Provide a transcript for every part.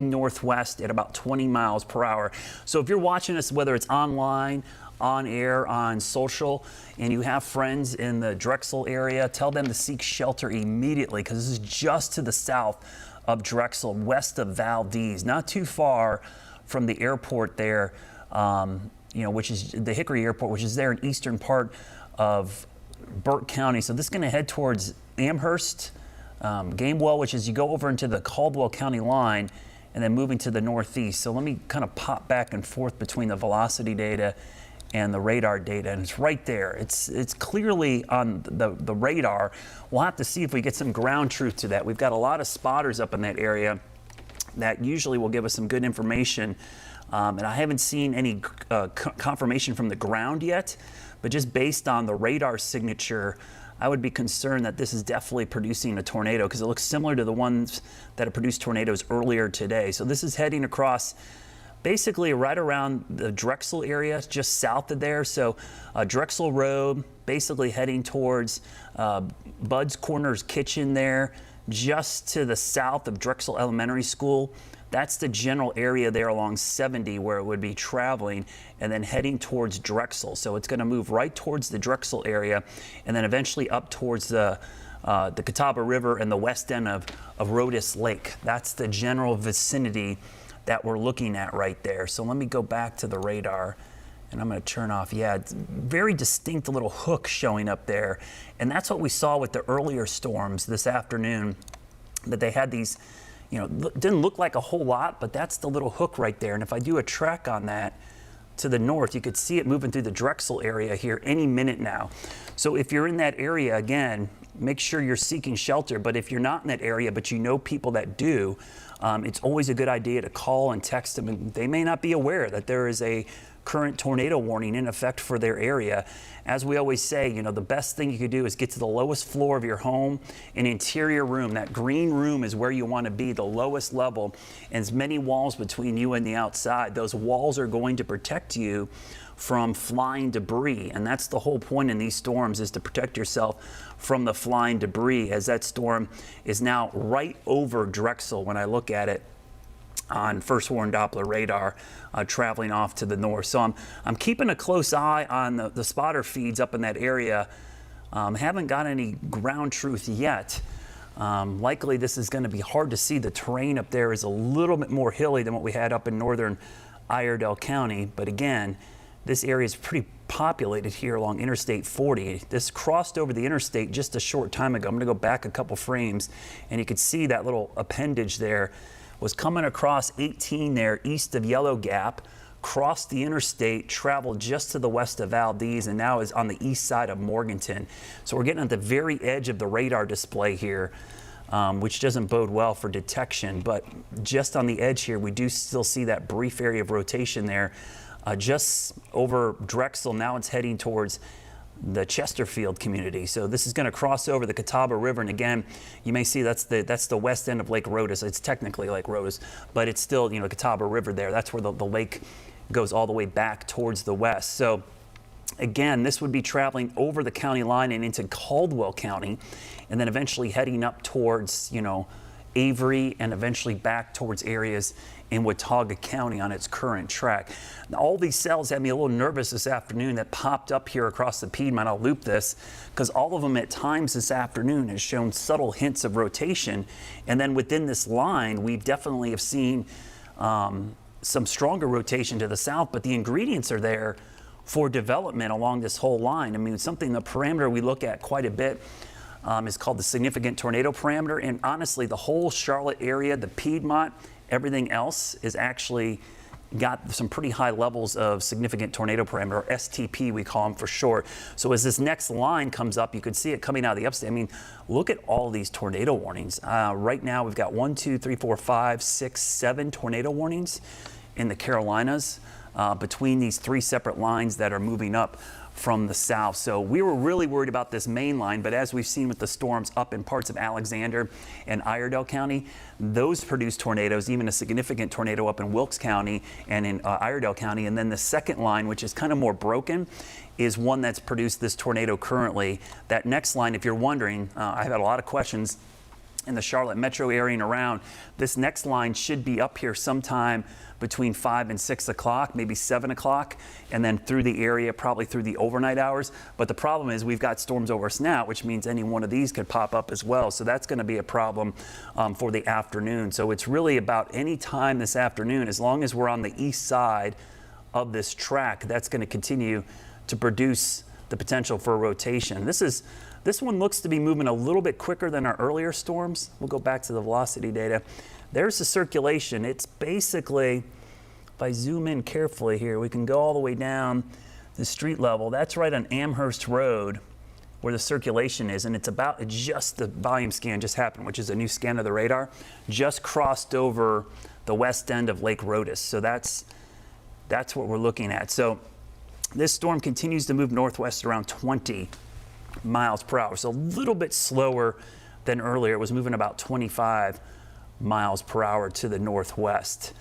northwest at about 20 miles per hour. So if you're watching us, whether it's online, on air, on social, and you have friends in the Drexel area, tell them to seek shelter immediately, because this is just to the south of Drexel, west of Valdez, not too far from the airport there, which is the Hickory Airport, which is there in eastern part of Burke County. So this is going to head towards Amherst, Gamewell, which is you go over into the Caldwell County line, and then moving to the northeast. So let me kind of pop back and forth between the velocity data and the radar data, and it's right there. It's clearly on the radar. We'll have to see if we get some ground truth to that. We've got a lot of spotters up in that area that usually will give us some good information. And I haven't seen any confirmation from the ground yet, but just based on the radar signature, I would be concerned that this is definitely producing a tornado, because it looks similar to the ones that have produced tornadoes earlier today. So this is heading across basically right around the Drexel area, just south of there. So Drexel Road, basically heading towards Bud's Corners Kitchen there, just to the south of Drexel Elementary School. That's the general area there along 70 where it would be traveling, and then heading towards Drexel. So it's going to move right towards the Drexel area, and then eventually up towards the Catawba River and the west end of Rodis Lake. That's the general vicinity that we're looking at right there. So let me go back to the radar, and I'm going to turn off. Yeah, it's very distinct little hook showing up there, and that's what we saw with the earlier storms this afternoon, that they had these, didn't look like a whole lot, but that's the little hook right there. And if I do a track on that to the north, you could see it moving through the Drexel area here any minute now. So if you're in that area, again, make sure you're seeking shelter. But if you're not in that area, but you know people that do, it's always a good idea to call and text them. And they may not be aware that there is a current tornado warning in effect for their area. As we always say, the best thing you could do is get to the lowest floor of your home, an interior room. That green room is where you want to be, the lowest level, and as many walls between you and the outside. Those walls are going to protect you from flying debris, and that's the whole point in these storms, is to protect yourself from the flying debris, as that storm is now right over Drexel when I look at it on first warn Doppler radar, traveling off to the north. So I'm keeping a close eye on the spotter feeds up in that area. Haven't got any ground truth yet. Likely this is going to be hard to see. The terrain up there is a little bit more hilly than what we had up in northern Iredell County. But again, this area is pretty populated here along Interstate 40. This crossed over the interstate just a short time ago. I'm going to go back a couple frames, and you can see that little appendage there was coming across 18 there east of Yellow Gap, crossed the interstate, traveled just to the west of Valdez, and now is on the east side of Morganton. So we're getting at the very edge of the radar display here, which doesn't bode well for detection. But just on the edge here, we do still see that brief area of rotation there, just over Drexel. Now it's heading towards the Chesterfield community. So this is going to cross over the Catawba River, and again, you may see that's the west end of Lake Rodis. It's technically Lake Rodis, but it's still Catawba River there. That's where the lake goes all the way back towards the west. So again, this would be traveling over the county line and into Caldwell County, and then eventually heading up towards Avery, and eventually back towards areas in Watauga County on its current track. Now, all these cells had me a little nervous this afternoon that popped up here across the Piedmont. I'll loop this, because all of them at times this afternoon has shown subtle hints of rotation. And then within this line, we definitely have seen some stronger rotation to the south, but the ingredients are there for development along this whole line. I mean, the parameter we look at quite a bit is called the significant tornado parameter. And honestly, the whole Charlotte area, the Piedmont, everything else is actually got some pretty high levels of significant tornado parameter, or STP we call them for short. So as this next line comes up, you can see it coming out of the upstate. I mean, look at all these tornado warnings. Right now we've got 1, 2, 3, 4, 5, 6, 7 tornado warnings in the Carolinas between these 3 separate lines that are moving up from the south. So we were really worried about this main line, but as we've seen with the storms up in parts of Alexander and Iredell County, those produce tornadoes, even a significant tornado up in Wilkes County and in Iredell County. And then the second line, which is kind of more broken, is one that's produced this tornado currently. That next line, if you're wondering, I've had a lot of questions in the Charlotte metro area and around. This next line should be up here sometime between 5 and 6 o'clock, maybe 7 o'clock, and then through the area, probably through the overnight hours. But the problem is we've got storms over us now, which means any one of these could pop up as well. So that's going to be a problem for the afternoon. So it's really about any time this afternoon, as long as we're on the east side of this track, that's going to continue to produce the potential for a rotation. This one looks to be moving a little bit quicker than our earlier storms. We'll go back to the velocity data. There's the circulation. It's basically, if I zoom in carefully here, we can go all the way down the street level. That's right on Amherst Road where the circulation is, and it's just the volume scan just happened, which is a new scan of the radar, just crossed over the west end of Lake Rotus. So that's what we're looking at. So this storm continues to move northwest around 20 miles per hour. So a little bit slower than earlier. It was moving about 25 miles per hour to the northwest.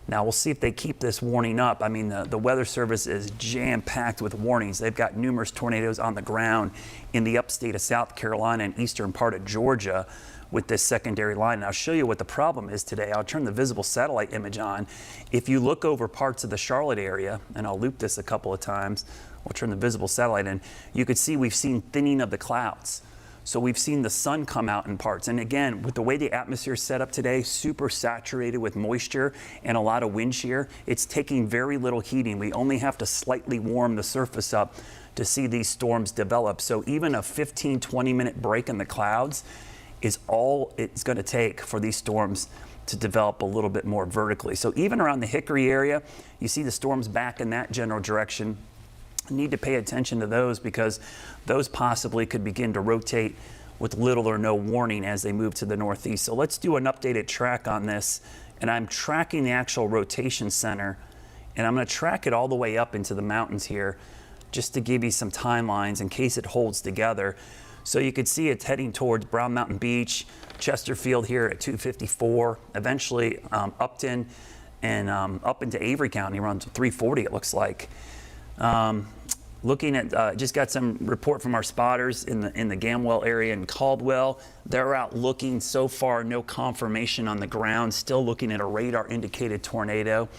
Now we'll see if they keep this warning up. I mean, the Weather Service is jam-packed with warnings. They've got numerous tornadoes on the ground in the upstate of South Carolina and eastern part of Georgia with this secondary line. And I'll show you what the problem is today. I'll turn the visible satellite image on. If you look over parts of the Charlotte area, and I'll loop this a couple of times, we'll turn the visible satellite in, you could see we've seen thinning of the clouds. So we've seen the sun come out in parts. And again, with the way the atmosphere is set up today, super saturated with moisture and a lot of wind shear, it's taking very little heating. We only have to slightly warm the surface up to see these storms develop. So even a 15, 20-minute break in the clouds is all it's going to take for these storms to develop a little bit more vertically. So even around the Hickory area, you see the storms back in that general direction. Need to pay attention to those because those possibly could begin to rotate with little or no warning as they move to the northeast. So let's do an updated track on this. And I'm tracking the actual rotation center, and I'm going to track it all the way up into the mountains here just to give you some timelines in case it holds together. So you can see it's heading towards Brown Mountain Beach, Chesterfield here at 254, eventually Upton and up into Avery County around 340 it looks like. Looking at, just got some report from our spotters in the Gamewell area in Caldwell. They're out looking so far, no confirmation on the ground, still looking at a radar indicated tornado.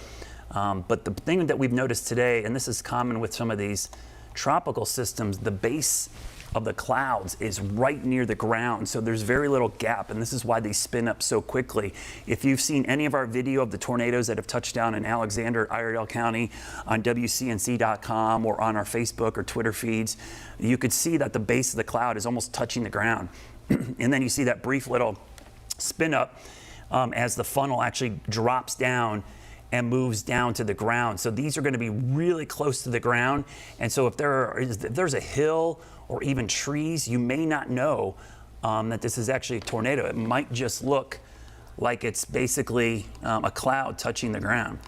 But the thing that we've noticed today, and this is common with some of these tropical systems, the base of the clouds is right near the ground, so there's very little gap, and this is why they spin up so quickly. If you've seen any of our video of the tornadoes that have touched down in Alexander, Iredell County on WCNC.com or on our Facebook or Twitter feeds, you could see that the base of the cloud is almost touching the ground. And then you see that brief little spin up as the funnel actually drops down and moves down to the ground. So these are going to be really close to the ground, and so if there's a hill or even trees, you may not know that this is actually a tornado. It might just look like it's basically a cloud touching the ground.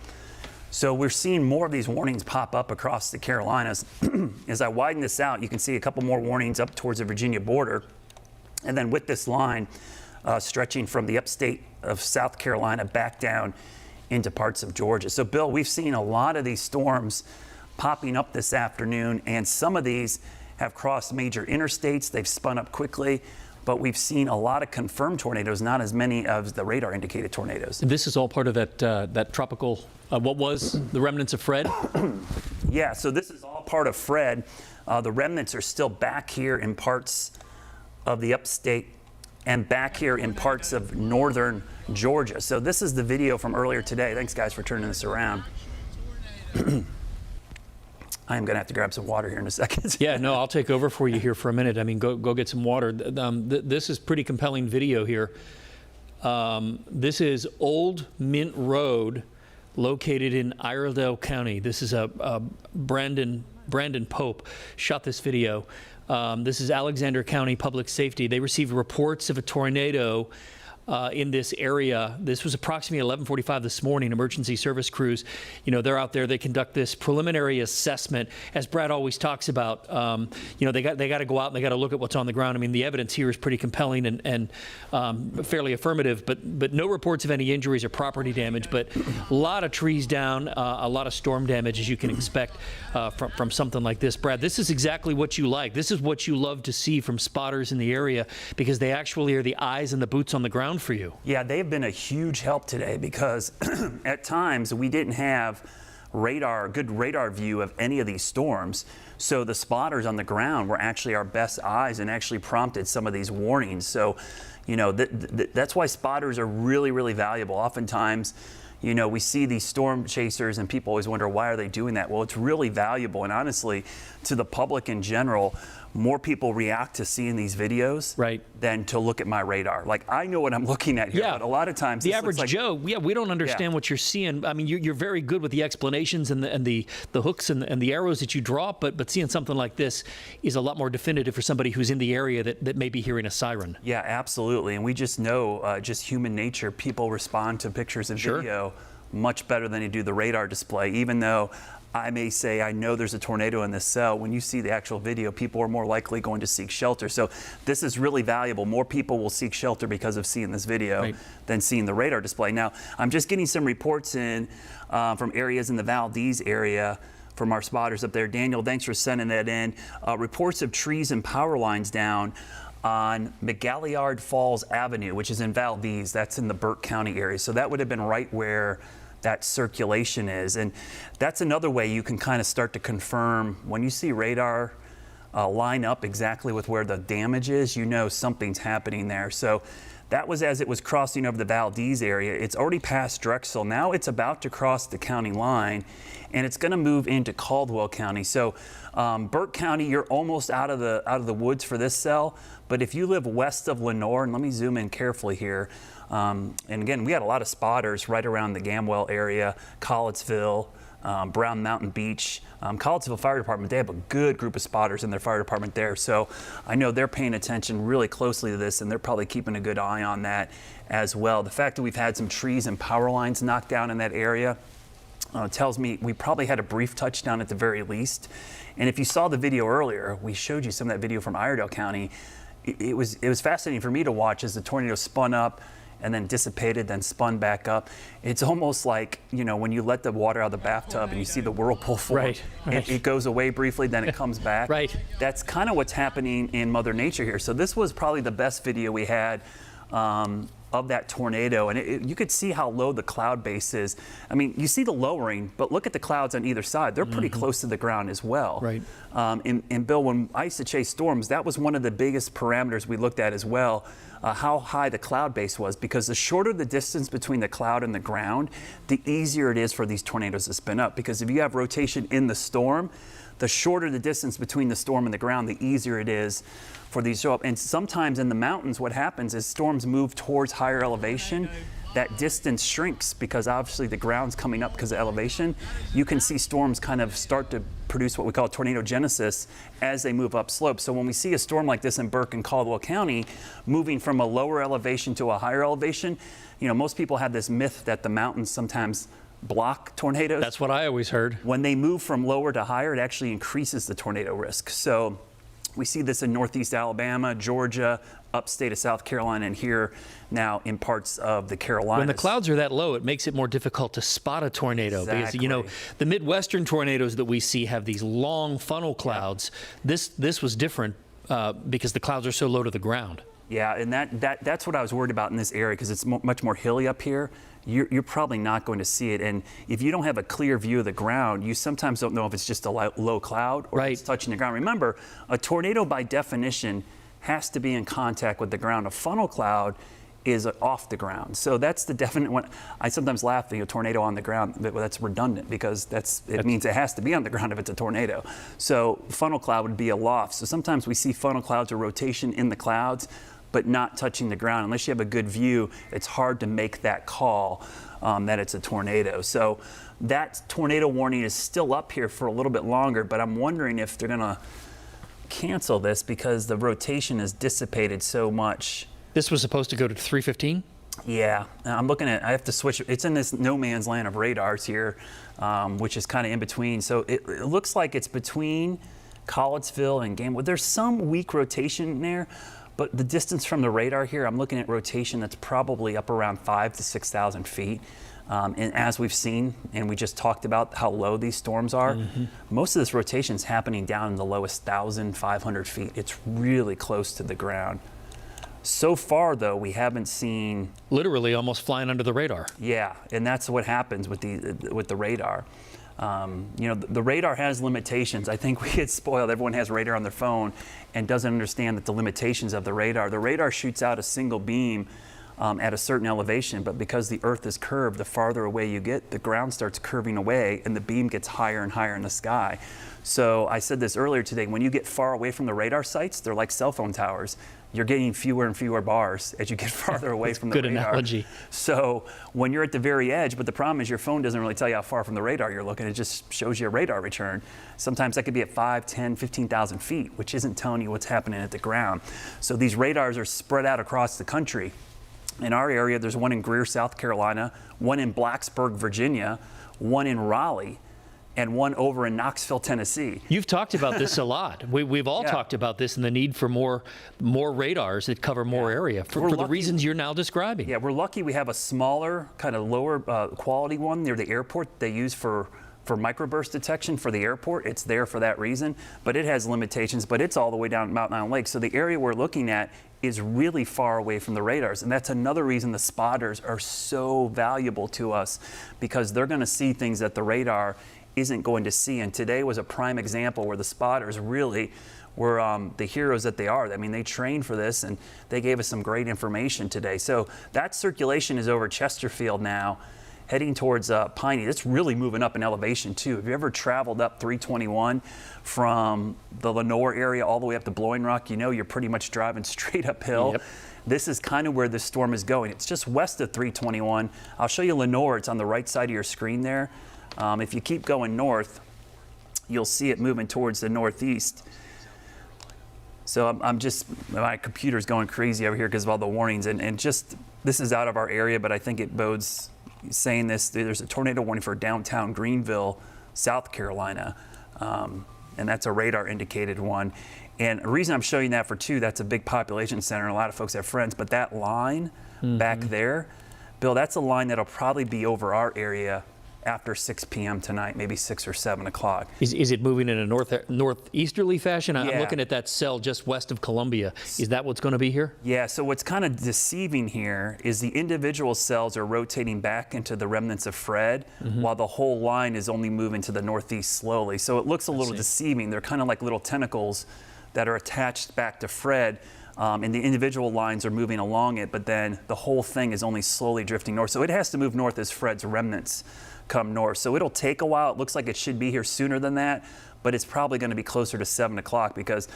So we're seeing more of these warnings pop up across the Carolinas. As I widen this out, you can see a couple more warnings up towards the Virginia border. And then with this line stretching from the upstate of South Carolina back down into parts of Georgia. So Bill, we've seen a lot of these storms popping up this afternoon, and some of these have crossed major interstates. They've spun up quickly, but we've seen a lot of confirmed tornadoes, not as many of the radar indicated tornadoes. This is all part of that tropical, what was the remnants of Fred? Yeah, so this is all part of Fred. The remnants are still back here in parts of the upstate and back here in parts of northern Georgia. So this is the video from earlier today. Thanks guys for turning this around. I am going to have to grab some water here in a second. Yeah, no, I'll take over for you here for a minute. I mean, go get some water. This is pretty compelling video here. This is Old Mint Road, located in Iredell County. This is Brandon Pope shot this video. This is Alexander County Public Safety. They received reports of a tornado in this area. This was approximately 11:45 this morning. Emergency service crews, they're out there. They conduct this preliminary assessment, as Brad always talks about. They got to go out and they got to look at what's on the ground. I mean, the evidence here is pretty compelling and fairly affirmative, but no reports of any injuries or property damage. But a lot of trees down, a lot of storm damage, as you can expect from something like this. Brad, this is exactly what you like. This is what you love to see from spotters in the area, because they actually are the eyes and the boots on the ground for you. Yeah, they've been a huge help today, because at times we didn't have good radar view of any of these storms. So the spotters on the ground were actually our best eyes and actually prompted some of these warnings. So, that's why spotters are really, really valuable. Oftentimes, we see these storm chasers and people always wonder, why are they doing that? Well, it's really valuable. And honestly, to the public in general, more people react to seeing these videos than to look at my radar. Like, I know what I'm looking at here, but a lot of times the average Joe, we don't understand what you're seeing. I mean, you're very good with the explanations and the hooks and the arrows that you draw, but seeing something like this is a lot more definitive for somebody who's in the area that may be hearing a siren. Yeah, absolutely. And we just know, just human nature, people respond to pictures and video much better than they do the radar display. Even though I may say, I know there's a tornado in this cell, when you see the actual video, people are more likely going to seek shelter. So this is really valuable. More people will seek shelter because of seeing this video than seeing the radar display. Now, I'm just getting some reports in from areas in the Valdez area from our spotters up there. Daniel, thanks for sending that in. Reports of trees and power lines down on McGalliard Falls Avenue, which is in Valdez. That's in the Burke County area. So that would have been right where that circulation is. And that's another way you can kind of start to confirm when you see radar line up exactly with where the damage is, something's happening there. So that was as it was crossing over the Valdez area. It's already past Drexel. Now it's about to cross the county line, and it's going to move into Caldwell County. So Burke County, you're almost out of the woods for this cell. But if you live west of Lenore, and let me zoom in carefully here. And again, we had a lot of spotters right around the Gamewell area, Collettsville, Brown Mountain Beach. Collettsville Fire Department, they have a good group of spotters in their fire department there. So I know they're paying attention really closely to this, and they're probably keeping a good eye on that as well. The fact that we've had some trees and power lines knocked down in that area tells me we probably had a brief touchdown at the very least. And if you saw the video earlier, we showed you some of that video from Iredell County. It was fascinating for me to watch as the tornado spun up and then dissipated, then spun back up. It's almost like, when you let the water out of the bathtub and you see the whirlpool form. It goes away briefly, then it comes back. That's kind of what's happening in Mother Nature here. So this was probably the best video we had of that tornado, and you could see how low the cloud base is. I mean, you see the lowering, but look at the clouds on either side. They're pretty close to the ground as well. And Bill, when I used to chase storms, that was one of the biggest parameters we looked at as well, how high the cloud base was, because the shorter the distance between the cloud and the ground, the easier it is for these tornadoes to spin up. Because if you have rotation in the storm, the shorter the distance between the storm and the ground, the easier it is for these to show up. And sometimes in the mountains, what happens is storms move towards higher elevation. That distance shrinks because obviously the ground's coming up because of elevation. You can see storms kind of start to produce what we call tornado genesis as they move up slope. So when we see a storm like this in Burke and Caldwell County, moving from a lower elevation to a higher elevation, most people have this myth that the mountains sometimes block tornadoes. That's what I always heard. When they move from lower to higher, it actually increases the tornado risk. So we see this in northeast Alabama, Georgia, upstate of South Carolina, and here now in parts of the Carolinas. When the clouds are that low, it makes it more difficult to spot a tornado. Because, the Midwestern tornadoes that we see have these long funnel clouds. This was different because the clouds are so low to the ground. Yeah, and that's what I was worried about in this area, because it's much more hilly up here. You're probably not going to see it. And if you don't have a clear view of the ground, you sometimes don't know if it's just a low cloud or if it's touching the ground. Remember, a tornado by definition has to be in contact with the ground. A funnel cloud is off the ground. So that's the definite one. I sometimes laugh at a tornado on the ground, but that's redundant, because it means it has to be on the ground if it's a tornado. So funnel cloud would be a loft. So sometimes we see funnel clouds or rotation in the clouds, but not touching the ground. Unless you have a good view, it's hard to make that call that it's a tornado. So that tornado warning is still up here for a little bit longer, but I'm wondering if they're gonna cancel this because the rotation is dissipated so much. This was supposed to go to 3:15? Yeah, I'm looking at, I have to switch. It's in this no man's land of radars here, which is kind of in between. So it looks like it's between Collettsville and Gamewell. There's some weak rotation in there, but the distance from the radar here, I'm looking at rotation that's probably up around 5,000 to 6,000 feet. And as we've seen, and we just talked about how low these storms are, most of this rotation is happening down in the lowest 1,500 feet. It's really close to the ground. So far, though, we haven't seen Literally almost flying under the radar. yeah, and that's what happens with the radar. You know, the radar has limitations. I think we get spoiled. Everyone has radar on their phone and doesn't understand that the limitations of the radar. The radar shoots out a single beam at a certain elevation, but because the Earth is curved, the farther away you get, the ground starts curving away and the beam gets higher and higher in the sky. So I said this earlier today, when you get far away from the radar sites, they're like cell phone towers. You're getting fewer and fewer bars as you get farther away from the Good radar. analogy. So when you're at the very edge, but the problem is your phone doesn't really tell you how far from the radar you're looking. It just shows you a radar return. Sometimes that could be at 5, 10, 15,000 feet, which isn't telling you what's happening at the ground. So these radars are spread out across the country. In our area, there's one in Greer, South Carolina, one in Blacksburg, Virginia, one in Raleigh, and one over in Knoxville, Tennessee. You've talked about this a lot. We've all Yeah. talked about this and the need for more radars that cover more area for the lucky- reasons you're now describing. Yeah, we're lucky we have a smaller, kind of lower quality one near the airport they use for microburst detection for the airport. It's there for that reason, but it has limitations, but it's all the way down Mountain Island Lake. So the area we're looking at is really far away from the radars. And that's another reason the spotters are so valuable to us, because they're gonna see things that the radar isn't going to see. And today was a prime example where the spotters really were the heroes that they are. I mean, they trained for this and they gave us some great information today. So that circulation is over Chesterfield now, heading towards Piney. It's really moving up in elevation too. If you ever traveled up 321 from the Lenoir area all the way up to Blowing Rock, you know you're pretty much driving straight uphill. Yep. This is kind of where this storm is going. It's just west of 321. I'll show you Lenoir. It's on the right side of your screen there. If you keep going north, you'll see it moving towards the northeast. So I'm just, my computer's going crazy over here because of all the warnings, and just, this is out of our area, but I think it bodes saying this. There's a tornado warning for downtown Greenville, South Carolina, and that's a radar indicated one. And the reason I'm showing that for two, that's a big population center, and a lot of folks have friends, but that line back there, Bill, that's a line that'll probably be over our area after 6 p.m. tonight, maybe 6 or 7 o'clock. Is it moving in a northeasterly fashion? I'm Yeah. looking at that cell just west of Columbia. Is that what's going to be here? Yeah, so what's kind of deceiving here is the individual cells are rotating back into the remnants of Fred, while the whole line is only moving to the northeast slowly. So it looks a little deceiving. They're kind of like little tentacles that are attached back to Fred, and the individual lines are moving along it, but then the whole thing is only slowly drifting north. So it has to move north as Fred's remnants come north. So it'll take a while. It looks like it should be here sooner than that, but it's probably going to be closer to 7 o'clock, because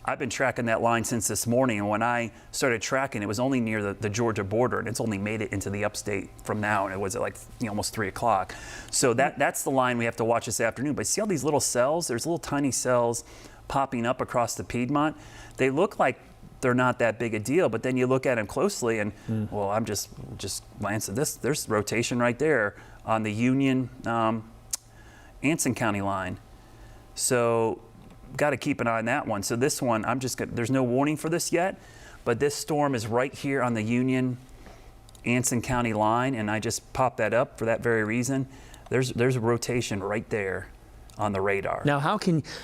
I've been tracking that line since this morning, and when I started tracking, it was only near the Georgia border, and it's only made it into the upstate from now, and it was at like almost 3 o'clock. So that's the line we have to watch this afternoon. But see all these little cells? There's little tiny cells popping up across the Piedmont. They look like they're not that big a deal, but then you look at them closely, and well, I'm just glance at this. There's rotation right there on the Union Anson County line. So got to keep an eye on that one. So this one, there's no warning for this yet, but this storm is right here on the Union Anson County line, and I just popped that up for that very reason. There's a rotation right there on the radar. Now,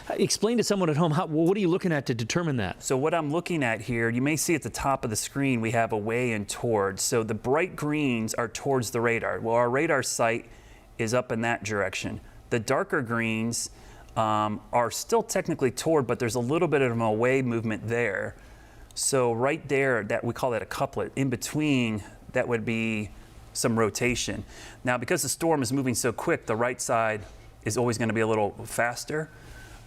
explain to someone at home, what are you looking at to determine that? So what I'm looking at here, you may see at the top of the screen, we have away and towards. So the bright greens are towards the radar. Well, our radar site is up in that direction. The darker greens are still technically toward, but there's a little bit of an away movement there. So right there, that we call that a couplet. In between, that would be some rotation. Now, because the storm is moving so quick, the right side is always going to be a little faster,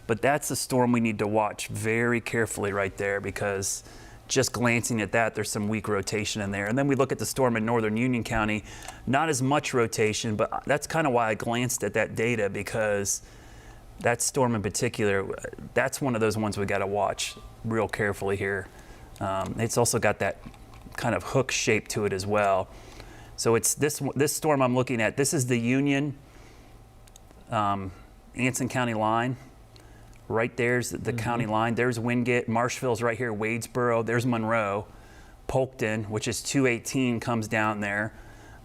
but that's the storm we need to watch very carefully right there, because just glancing at that, there's some weak rotation in there. And then we look at the storm in northern Union County, not as much rotation, but that's kind of why I glanced at that data, because that storm in particular, that's one of those ones we got to watch real carefully here. It's also got that kind of hook shape to it as well. So it's this storm I'm looking at. This is the Union, Anson County line. Right there's the county line. There's Wingate. Marshville's right here. Wadesboro. There's Monroe. Polkton, which is 218, comes down there.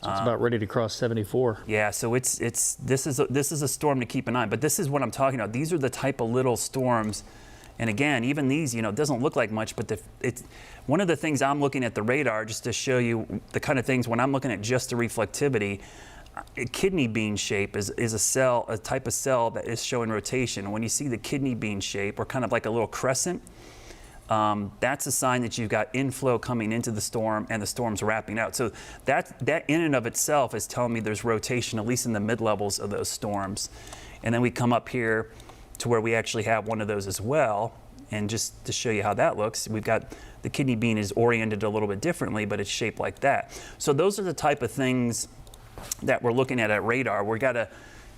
So it's about ready to cross 74. Yeah, so this is a storm to keep an eye on. But this is what I'm talking about. These are the type of little storms. And again, even these, it doesn't look like much, but it's one of the things I'm looking at the radar just to show you the kind of things when I'm looking at just the reflectivity. A kidney bean shape is a type of cell that is showing rotation. When you see the kidney bean shape, or kind of like a little crescent, that's a sign that you've got inflow coming into the storm and the storm's wrapping out. So that in and of itself is telling me there's rotation, at least in the mid-levels of those storms. And then we come up here to where we actually have one of those as well. And just to show you how that looks, we've got the kidney bean is oriented a little bit differently, but it's shaped like that. So those are the type of things that we're looking at radar.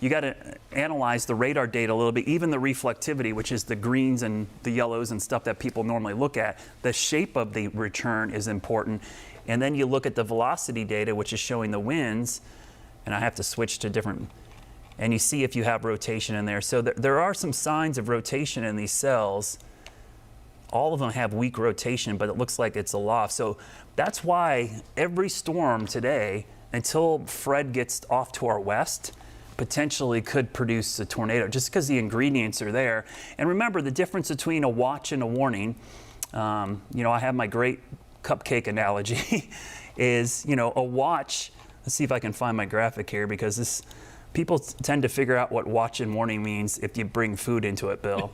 You gotta analyze the radar data a little bit, even the reflectivity, which is the greens and the yellows and stuff that people normally look at. The shape of the return is important. And then you look at the velocity data, which is showing the winds, and I have to switch to different, and you see if you have rotation in there. So there are some signs of rotation in these cells. All of them have weak rotation, but it looks like it's aloft. So that's why every storm today, until Fred gets off to our west, potentially could produce a tornado just because the ingredients are there. And remember the difference between a watch and a warning. I have my great cupcake analogy is, a watch. Let's see if I can find my graphic here, because people tend to figure out what watch and warning means if you bring food into it, Bill.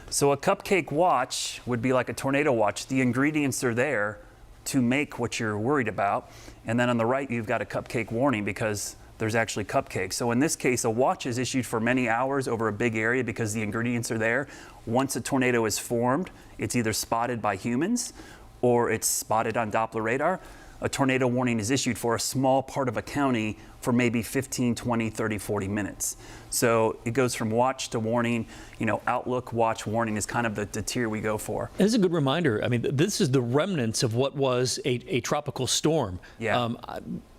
So a cupcake watch would be like a tornado watch. The ingredients are there to make what you're worried about. And then on the right, you've got a cupcake warning because there's actually cupcakes. So in this case, a watch is issued for many hours over a big area because the ingredients are there. Once a tornado is formed, it's either spotted by humans or it's spotted on Doppler radar. A tornado warning is issued for a small part of a county for maybe 15, 20, 30, 40 minutes. So it goes from watch to warning. Outlook, watch, warning is kind of the tier we go for. This is a good reminder. I mean, this is the remnants of what was a tropical storm. Yeah.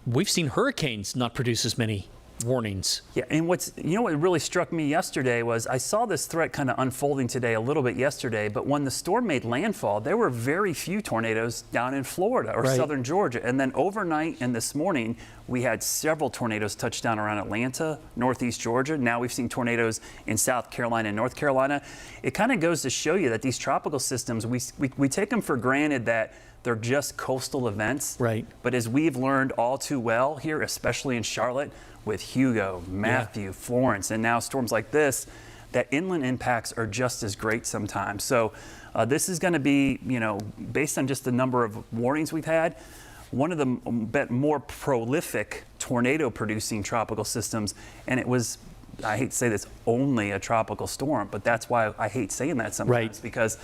We've seen hurricanes not produce as many warnings. Yeah, and what really struck me yesterday was I saw this threat kind of unfolding today a little bit yesterday, but when the storm made landfall, there were very few tornadoes down in Florida or southern Georgia. And then overnight and this morning, we had several tornadoes touch down around Atlanta, northeast Georgia. Now we've seen tornadoes in South Carolina and North Carolina. It kind of goes to show you that these tropical systems, we take them for granted that they're just coastal events. Right. But as we've learned all too well here, especially in Charlotte, with Hugo, Matthew, Florence, and now storms like this, that inland impacts are just as great sometimes. So this is going to be, based on just the number of warnings we've had, one of the more prolific tornado-producing tropical systems, and it was, I hate to say this, only a tropical storm, but that's why I hate saying that sometimes, because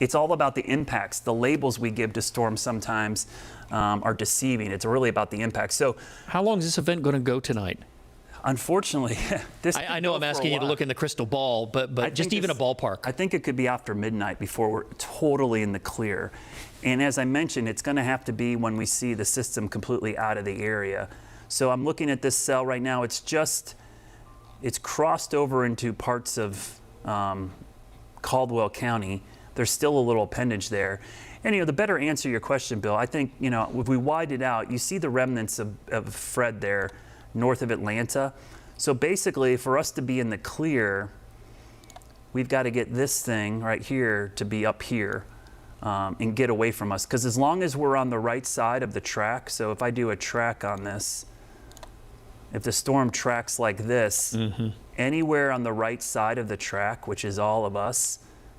it's all about the impacts. The labels we give to storms sometimes are deceiving. It's really about the impacts. So, how long is this event going to go tonight? Unfortunately, I know I'm asking you to look in the crystal ball, but just even a ballpark. I think it could be after midnight before we're totally in the clear. And as I mentioned, it's going to have to be when we see the system completely out of the area. So I'm looking at this cell right now. It's crossed over into parts of Caldwell County. There's still a little appendage there. And, the better answer your question, Bill, I think, if we widen it out, you see the remnants of Fred there north of Atlanta. So basically, for us to be in the clear, we've got to get this thing right here to be up here and get away from us. Because as long as we're on the right side of the track, so if I do a track on this, if the storm tracks like this, anywhere on the right side of the track, which is all of us,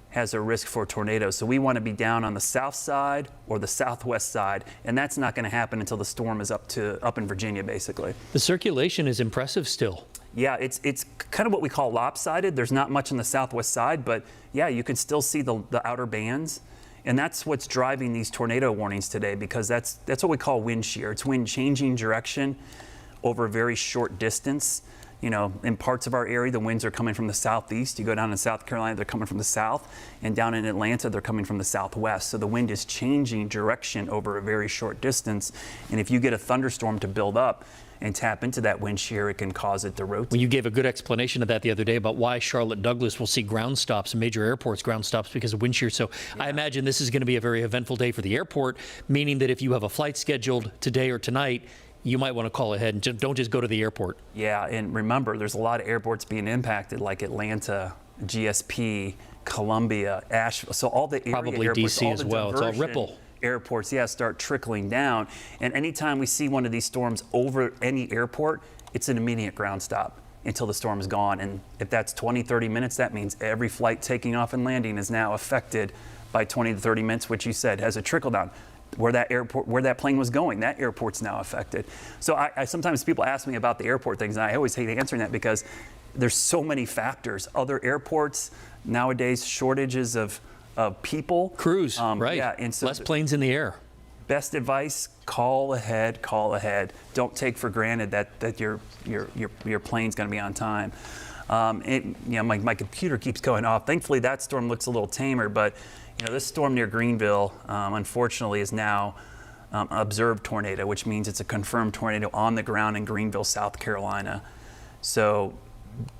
has a risk for tornadoes. So we want to be down on the south side or the southwest side, and that's not going to happen until the storm is up in Virginia, basically. The circulation is impressive still. Yeah, it's kind of what we call lopsided. There's not much on the southwest side, but yeah, you can still see the outer bands, and that's what's driving these tornado warnings today, because that's what we call wind shear. It's wind changing direction over a very short distance. in parts of our area, the winds are coming from the southeast. You go down in South Carolina, they're coming from the south. And down in Atlanta, they're coming from the southwest. So the wind is changing direction over a very short distance. And if you get a thunderstorm to build up and tap into that wind shear, it can cause it to rotate. Well, you gave a good explanation of that the other day about why Charlotte Douglas will see ground stops and major airports ground stops because of wind shear. So I imagine this is going to be a very eventful day for the airport, meaning that if you have a flight scheduled today or tonight, you might want to call ahead and don't just go to the airport. Yeah, and remember, there's a lot of airports being impacted, like Atlanta, GSP, Columbia, Asheville. So all the area Probably airports, DC all as the well. It's all diversion ripple. Airports, start trickling down. And anytime we see one of these storms over any airport, it's an immediate ground stop until the storm is gone. And if that's 20, 30 minutes, that means every flight taking off and landing is now affected by 20 to 30 minutes, which you said has a trickle down. Where that plane was going, that airport's now affected. So I sometimes people ask me about the airport things, and I always hate answering that because there's so many factors. Other airports nowadays, shortages of people. Crews, right? Yeah, and so less planes in the air. Best advice: call ahead. Call ahead. Don't take for granted that your plane's going to be on time. My computer keeps going off. Thankfully, that storm looks a little tamer, but this storm near Greenville, unfortunately, is now observed tornado, which means it's a confirmed tornado on the ground in Greenville, South Carolina. So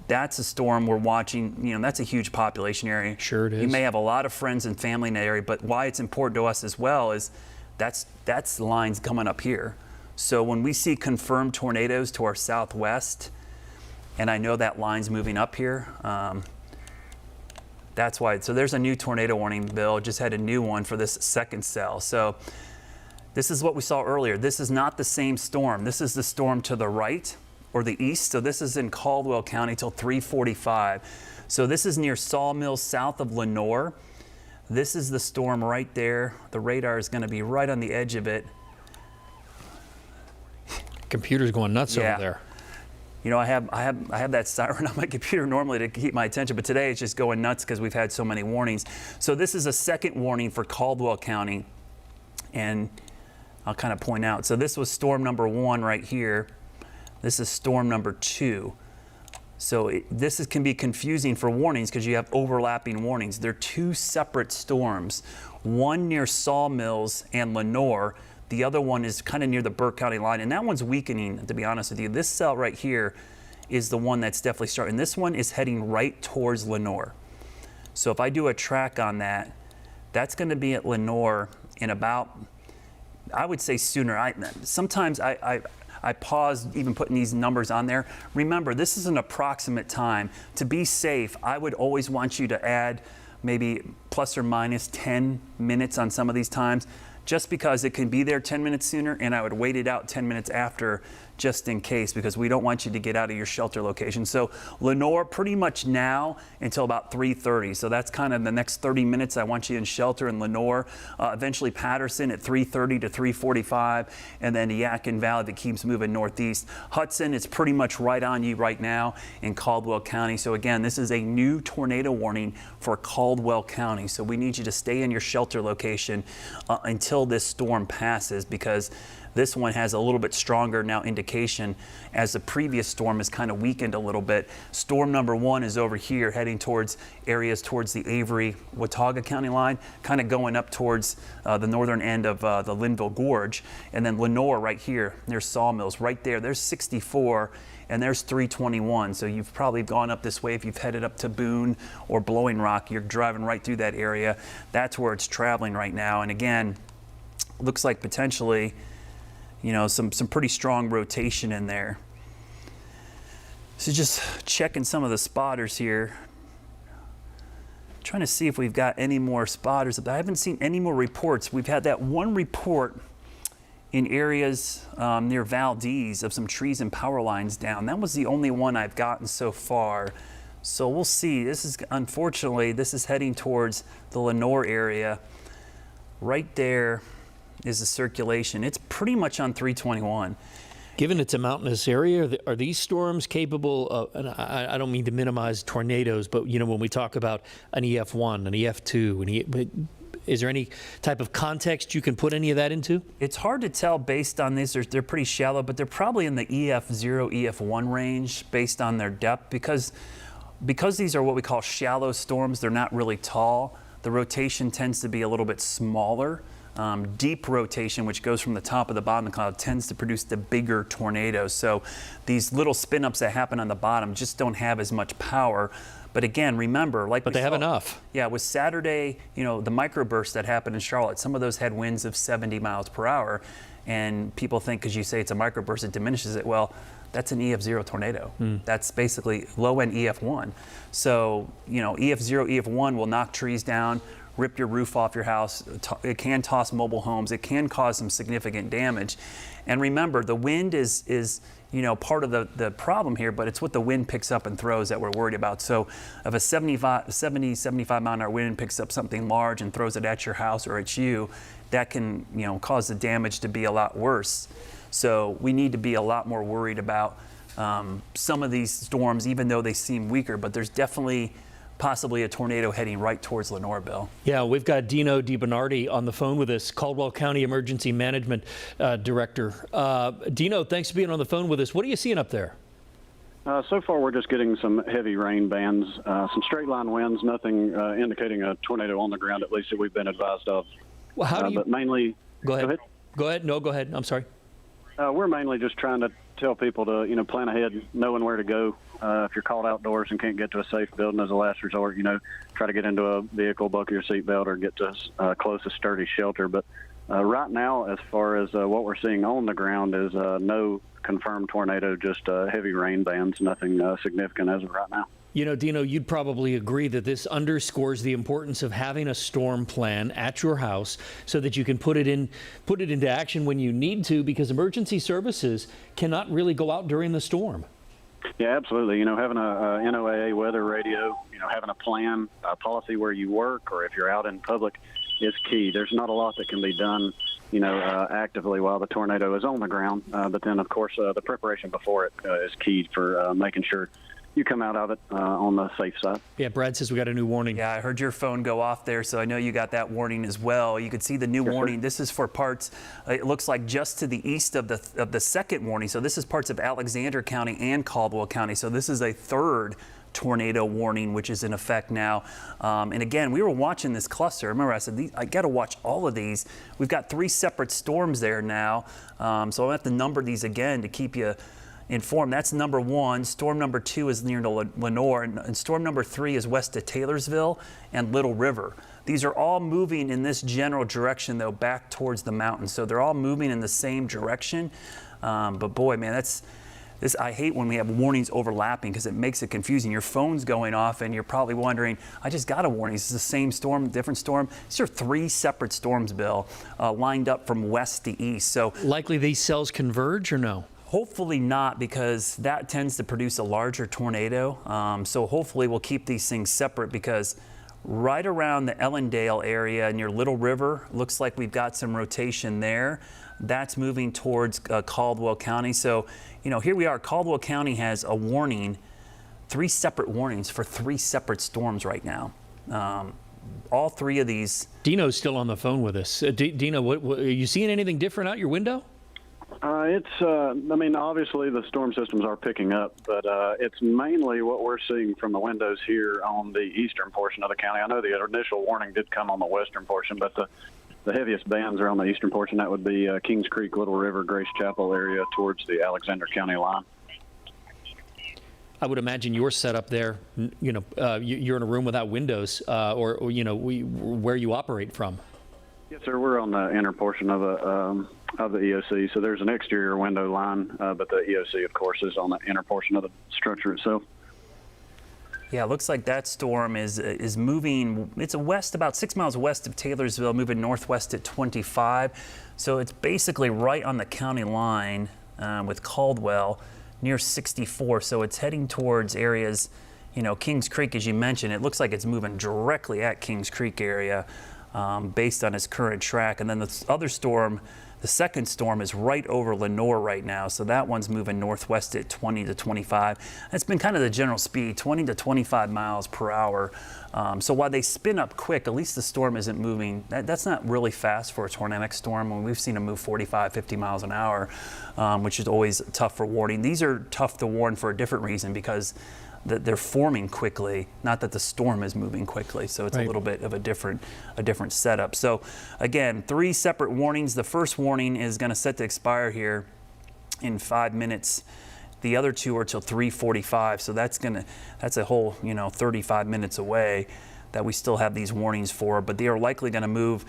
that's a storm we're watching. That's a huge population area. Sure it is. You may have a lot of friends and family in that area, but why it's important to us as well is that's lines coming up here. So when we see confirmed tornadoes to our southwest, and I know that line's moving up here, that's why. So there's a new tornado warning, Bill. Just had a new one for this second cell. So this is what we saw earlier. This is not the same storm. This is the storm to the right or the east. So this is in Caldwell County till 3:45. So this is near Sawmills, south of Lenoir. This is the storm right there. The radar is going to be right on the edge of it. Computer's going nuts over there. I have that siren on my computer normally to keep my attention, but today it's just going nuts because we've had so many warnings. So this is a second warning for Caldwell County, and I'll kind of point out. So this was storm number 1 right here. This is storm number 2. So this can be confusing for warnings because you have overlapping warnings. They're 2 separate storms. One near Sawmills and Lenoir. The other one is kind of near the Burke County line, and that one's weakening, to be honest with you. This cell right here is the one that's definitely starting. This one is heading right towards Lenoir. So if I do a track on that, that's going to be at Lenoir in about, I would say sooner. Sometimes I pause even putting these numbers on there. Remember, this is an approximate time. To be safe, I would always want you to add maybe plus or minus 10 minutes on some of these times, just because it can be there 10 minutes sooner, and I would wait it out 10 minutes after just in case, because we don't want you to get out of your shelter location. So Lenoir pretty much now until about 3:30. So that's kind of the next 30 minutes I want you in shelter in Lenoir. Eventually Patterson at 3:30 to 3:45, and then Yadkin Valley that keeps moving northeast. Hudson is pretty much right on you right now in Caldwell County. So again, this is a new tornado warning for Caldwell County. So we need you to stay in your shelter location until this storm passes, because this one has a little bit stronger now indication as the previous storm has kind of weakened a little bit. Storm number 1 is over here heading towards areas towards the Avery-Watauga County line, kind of going up towards the northern end of the Linville Gorge. And then Lenoir right here near Sawmills, right there, there's 64 and there's 321. So you've probably gone up this way if you've headed up to Boone or Blowing Rock. You're driving right through that area. That's where it's traveling right now. And again, looks like potentially some pretty strong rotation in there. So just checking some of the spotters here. Trying to see if we've got any more spotters. I haven't seen any more reports. We've had that one report in areas near Valdez of some trees and power lines down. That was the only one I've gotten so far. So we'll see. Unfortunately, this is heading towards the Lenoir area. Right there is the circulation. It's pretty much on 321. Given it's a mountainous area, are these storms capable of, and I don't mean to minimize tornadoes, but when we talk about an EF1, an EF2, Is there any type of context you can put any of that into? It's hard to tell based on these. They're pretty shallow, but they're probably in the EF0, EF1 range based on their depth because these are what we call shallow storms. They're not really tall. The rotation tends to be a little bit smaller. Deep rotation, which goes from the top of the bottom of the cloud, tends to produce the bigger tornadoes. So these little spin-ups that happen on the bottom just don't have as much power. But again, remember, But they have enough. Yeah, with Saturday, the microburst that happened in Charlotte, some of those had winds of 70 miles per hour. And people think because you say it's a microburst, it diminishes it. Well, that's an EF0 tornado. That's basically low-end EF1. So, EF0, EF1 will knock trees down, rip your roof off your house. It can toss mobile homes. It can cause some significant damage. And remember, the wind is part of the problem here, but it's what the wind picks up and throws that we're worried about. So if a 75 mile an hour wind picks up something large and throws it at your house or at you, that can, cause the damage to be a lot worse. So we need to be a lot more worried about some of these storms, even though they seem weaker, but there's definitely possibly a tornado heading right towards Lenore, Bill. Yeah, we've got Dino DiBernardi on the phone with us, Caldwell County Emergency Management Director. Dino, thanks for being on the phone with us. What are you seeing up there? So far, we're just getting some heavy rain bands, some straight line winds, nothing indicating a tornado on the ground, at least that we've been advised of. Well, how do you... But mainly... Go ahead. Go ahead. No, go ahead. I'm sorry. We're mainly just trying to tell people to, plan ahead, knowing where to go. If you're called outdoors and can't get to a safe building as a last resort, try to get into a vehicle, buckle your seatbelt, or get to closest sturdy shelter. But right now, as far as what we're seeing on the ground is no confirmed tornado, just heavy rain bands, nothing significant as of right now. Dino, you'd probably agree that this underscores the importance of having a storm plan at your house so that you can put it into action when you need to, because emergency services cannot really go out during the storm. Yeah, absolutely. Having a NOAA weather radio, having a plan, a policy where you work, or if you're out in public, is key. There's not a lot that can be done, actively while the tornado is on the ground. But then, of course, the preparation before it is key for making sure you come out of it on the safe side. Yeah, Brad says we got a new warning. Yeah, I heard your phone go off there, so I know you got that warning as well. You could see the new warning. This is for parts, it looks like just to the east of the second warning. So this is parts of Alexander County and Caldwell County. So this is a third tornado warning, which is in effect now. And again, we were watching this cluster. Remember, I said, I got to watch all of these. We've got 3 separate storms there now. So I'll have to number these again to keep you informed. That's number 1. Storm number 2 is near to Lenore, and storm number 3 is west of Taylorsville and Little River. These are all moving in this general direction, though, back towards the mountains. So they're all moving in the same direction. But boy, man, I hate when we have warnings overlapping because it makes it confusing. Your phone's going off and you're probably wondering, I just got a warning. Is this the same storm, different storm? These are 3 separate storms, Bill, lined up from west to east. So likely these cells converge or no? Hopefully not, because that tends to produce a larger tornado. So hopefully we'll keep these things separate, because right around the Ellendale area near Little River, looks like we've got some rotation there. That's moving towards Caldwell County. So, here we are. Caldwell County has a warning, 3 separate warnings for 3 separate storms right now. All 3 of these. Dino's still on the phone with us. Dino, what, are you seeing anything different out your window? Obviously the storm systems are picking up, but it's mainly what we're seeing from the windows here on the eastern portion of the county. I know the initial warning did come on the western portion, but the heaviest bands are on the eastern portion. That would be Kings Creek, Little River, Grace Chapel area towards the Alexander County line. I would imagine you're set up there, you're in a room without windows, or where you operate from. Yes, sir. We're on the inner portion of the EOC, so there's an exterior window line, but the EOC, of course, is on the inner portion of the structure itself. Yeah, it looks like that storm is moving. It's about 6 miles west of Taylorsville, moving northwest at 25. So it's basically right on the county line with Caldwell, near 64. So it's heading towards areas, Kings Creek, as you mentioned. It looks like it's moving directly at Kings Creek area based on its current track. And then the other storm The second storm is right over Lenore right now, so that one's moving northwest at 20 to 25. That's been kind of the general speed, 20 to 25 miles per hour. So while they spin up quick, at least the storm isn't moving. That's not really fast for a tornadic storm. When we've seen them move 45, 50 miles an hour, which is always tough for warning. These are tough to warn for a different reason, because they're forming quickly, not that the storm is moving quickly. So it's right. a little bit of a different setup. So again, 3 separate warnings. The first warning is going to set to expire here in 5 minutes. The other 2 are till 3:45. So that's a whole 35 minutes away that we still have these warnings for. But they are likely going to move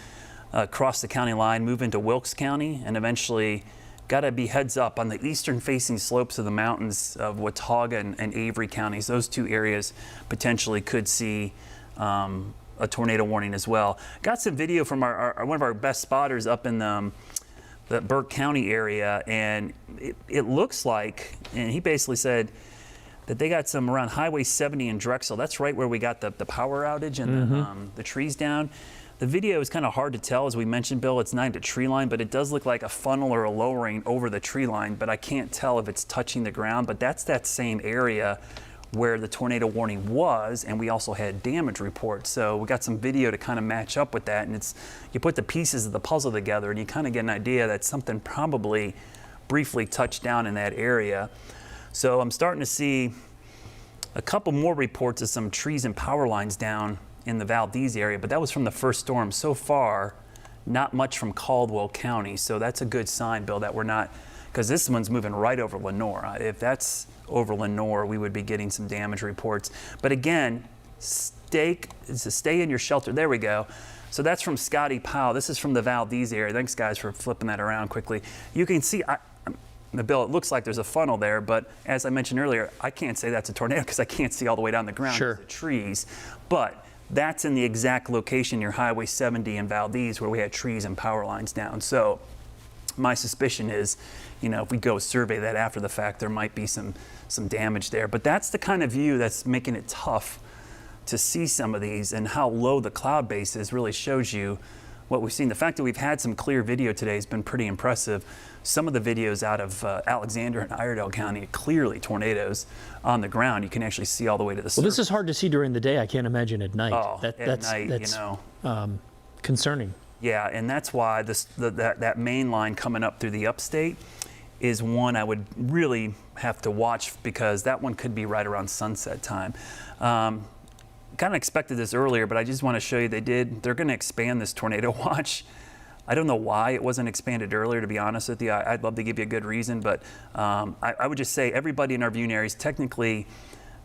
across the county line, move into Wilkes County, and eventually got to be heads up on the eastern facing slopes of the mountains of Watauga and Avery counties. Those 2 areas potentially could see a tornado warning as well. Got some video from one of our best spotters up in the Burke County area, and it looks like, and he basically said that they got some around Highway 70 in Drexel. That's right where we got the power outage and the trees down. The video is kind of hard to tell, as we mentioned, Bill. It's not a tree line, but it does look like a funnel or a lowering over the tree line, but I can't tell if it's touching the ground. But that's that same area where the tornado warning was, and we also had damage reports. So we got some video to kind of match up with that, and you put the pieces of the puzzle together, and you kind of get an idea that something probably briefly touched down in that area. So I'm starting to see a couple more reports of some trees and power lines down in the Valdez area, but that was from the first storm. So far, not much from Caldwell County, so that's a good sign, Bill, that we're not, because this one's moving right over Lenore. If that's over Lenore, we would be getting some damage reports. But again, stay in your shelter. There we go. So that's from Scotty Powell. This is from the Valdez area. Thanks, guys, for flipping that around quickly. You can see, Bill, it looks like there's a funnel there, but as I mentioned earlier, I can't say that's a tornado because I can't see all the way down the ground. Sure. The trees. But that's in the exact location near Highway 70 in Valdez where we had trees and power lines down. So my suspicion is, if we go survey that after the fact, there might be some damage there. But that's the kind of view that's making it tough to see some of these, and how low the cloud base is really shows you what we've seen. The fact that we've had some clear video today has been pretty impressive. Some of the videos out of Alexander and Iredell County are clearly tornadoes on the ground. You can actually see all the way to the surface. Well, this is hard to see during the day. I can't imagine at night. Oh, That's concerning. Yeah, and that's why that main line coming up through the upstate is one I would really have to watch, because that one could be right around sunset time. Kind of expected this earlier, but I just want to show you they're going to expand this tornado watch. I don't know why it wasn't expanded earlier, to be honest with you. I'd love to give you a good reason, but I would just say everybody in our viewing area is technically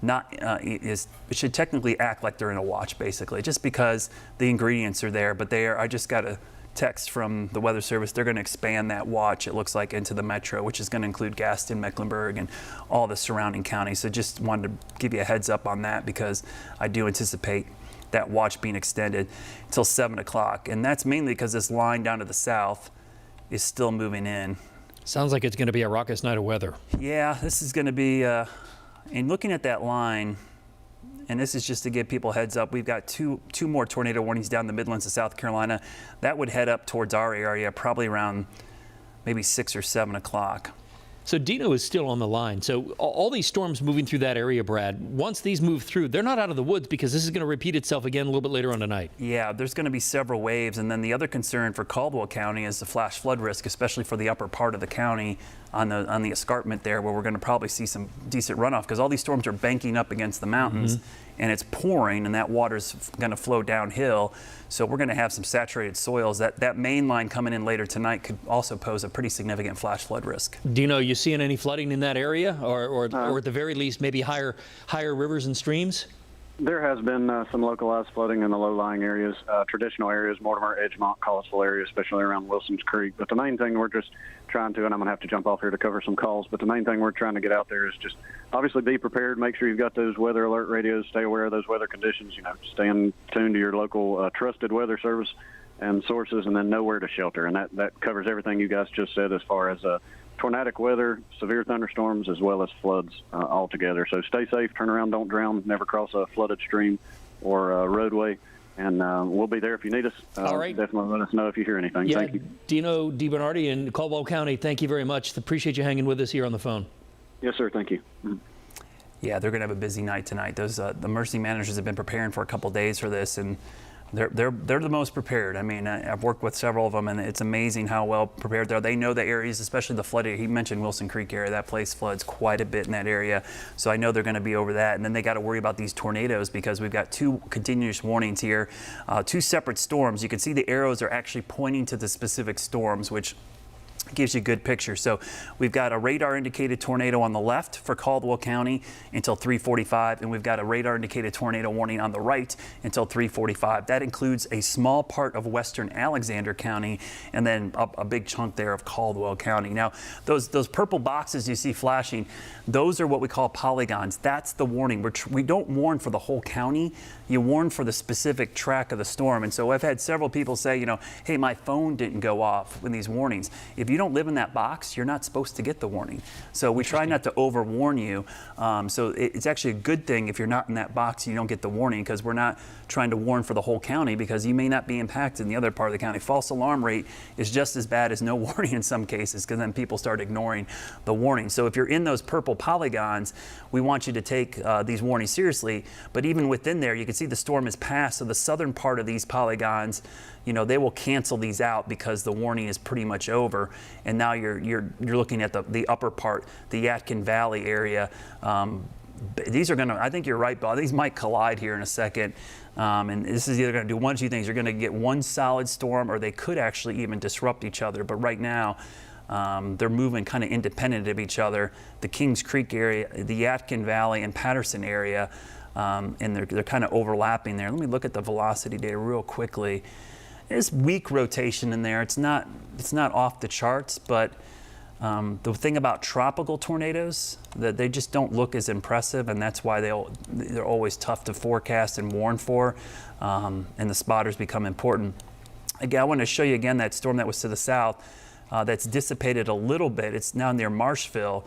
it should technically act like they're in a watch, basically, just because the ingredients are there. But I just got a text from the Weather Service. They're going to expand that watch, it looks like, into the metro, which is going to include Gaston, Mecklenburg, and all the surrounding counties. So just wanted to give you a heads up on that, because I do anticipate that watch being extended until 7 o'clock. And that's mainly because this line down to the south is still moving in. Sounds like it's going to be a raucous night of weather. Yeah, this is going to be, and looking at that line, and this is just to give people a heads up, we've got two more tornado warnings down the Midlands of South Carolina. That would head up towards our area probably around maybe 6 or 7 o'clock. So Dino is still on the line. So all these storms moving through that area, Brad, once these move through, they're not out of the woods, because this is going to repeat itself again a little bit later on tonight. Yeah, there's going to be several waves. And then the other concern for Caldwell County is the flash flood risk, especially for the upper part of the county on the escarpment there, where we're going to probably see some decent runoff, because all these storms are banking up against the mountains, and it's pouring, and that water's going to flow downhill. So we're going to have some saturated soils. That main line coming in later tonight could also pose a pretty significant flash flood risk. Dino, you seeing any flooding in that area, or at the very least maybe higher rivers and streams? There has been some localized flooding in the low-lying areas, traditional areas, Mortimer, Edgemont, Collettsville area, especially around Wilson's Creek. But the main thing we're just trying to, and I'm going to have to jump off here to cover some calls, but the main thing we're trying to get out there is just obviously be prepared, make sure you've got those weather alert radios, stay aware of those weather conditions, stay in tune to your local trusted weather service and sources, and then know where to shelter. And that covers everything you guys just said as far as tornadic weather, severe thunderstorms, as well as floods altogether. So stay safe, turn around, don't drown, never cross a flooded stream or a roadway, and we'll be there if you need us. All right. Definitely let us know if you hear anything. Yeah, Thank you. Dino DiBernardi in Caldwell County, thank you very much. Appreciate you hanging with us here on the phone. Yes, sir. Thank you. Yeah, they're going to have a busy night tonight. Those the emergency managers have been preparing for a couple days for this, and they're the most prepared. I mean, I've worked with several of them, and it's amazing how well prepared they are. They know the areas, especially the flood area. He mentioned Wilson Creek area. That place floods quite a bit in that area, so I know they're going to be over that. And then they got to worry about these tornadoes because we've got 2 continuous warnings here, 2 separate storms. You can see the arrows are actually pointing to the specific storms, which gives you a good picture. So we've got a radar indicated tornado on the left for Caldwell County until 3:45, and we've got a radar indicated tornado warning on the right until 3:45. That includes a small part of western Alexander County and then a big chunk there of Caldwell County. Now those purple boxes you see flashing, those are what we call polygons. That's the warning. We don't warn for the whole county. You warn for the specific track of the storm. And so I've had several people say, you know, hey, my phone didn't go off with these warnings. If you don't live in that box, you're not supposed to get the warning. So we try not to over warn you. So it's actually a good thing if you're not in that box, you don't get the warning, because we're not trying to warn for the whole county, because you may not be impacted in the other part of the county. False alarm rate is just as bad as no warning in some cases, because then people start ignoring the warning. So if you're in those purple polygons, we want you to take these warnings seriously. But even within there, you can see the storm is passed. So the southern part of these polygons, you know, they will cancel these out because the warning is pretty much over. And now you're looking at the upper part, the Yadkin Valley area. These are going to, I think you're right, Bob, these might collide here in a second. And this is either going to do one of 2 things. You're going to get one solid storm, or they could actually even disrupt each other. But right now, they're moving kind of independent of each other. The Kings Creek area, the Yadkin Valley and Patterson area, and they're kind of overlapping there. Let me look at the velocity data real quickly. There's weak rotation in there. It's not off the charts, but the thing about tropical tornadoes, that they just don't look as impressive, and that's why they're always tough to forecast and warn for, and the spotters become important. Again, I want to show you again that storm that was to the south that's dissipated a little bit. It's now near Marshville.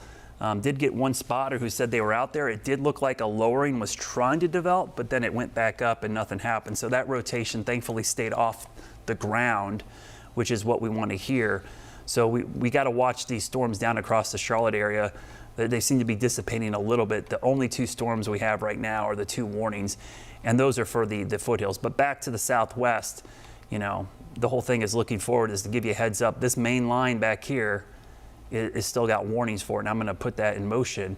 Did get one spotter who said they were out there. It did look like a lowering was trying to develop, but then it went back up and nothing happened. So that rotation thankfully stayed off the ground, which is what we want to hear. So we got to watch these storms down across the Charlotte area. They seem to be dissipating a little bit. The only 2 storms we have right now are the 2 warnings, and those are for the foothills. But back to the southwest, you know, the whole thing is looking forward is to give you a heads up. This main line back here is still got warnings for it, and I'm going to put that in motion.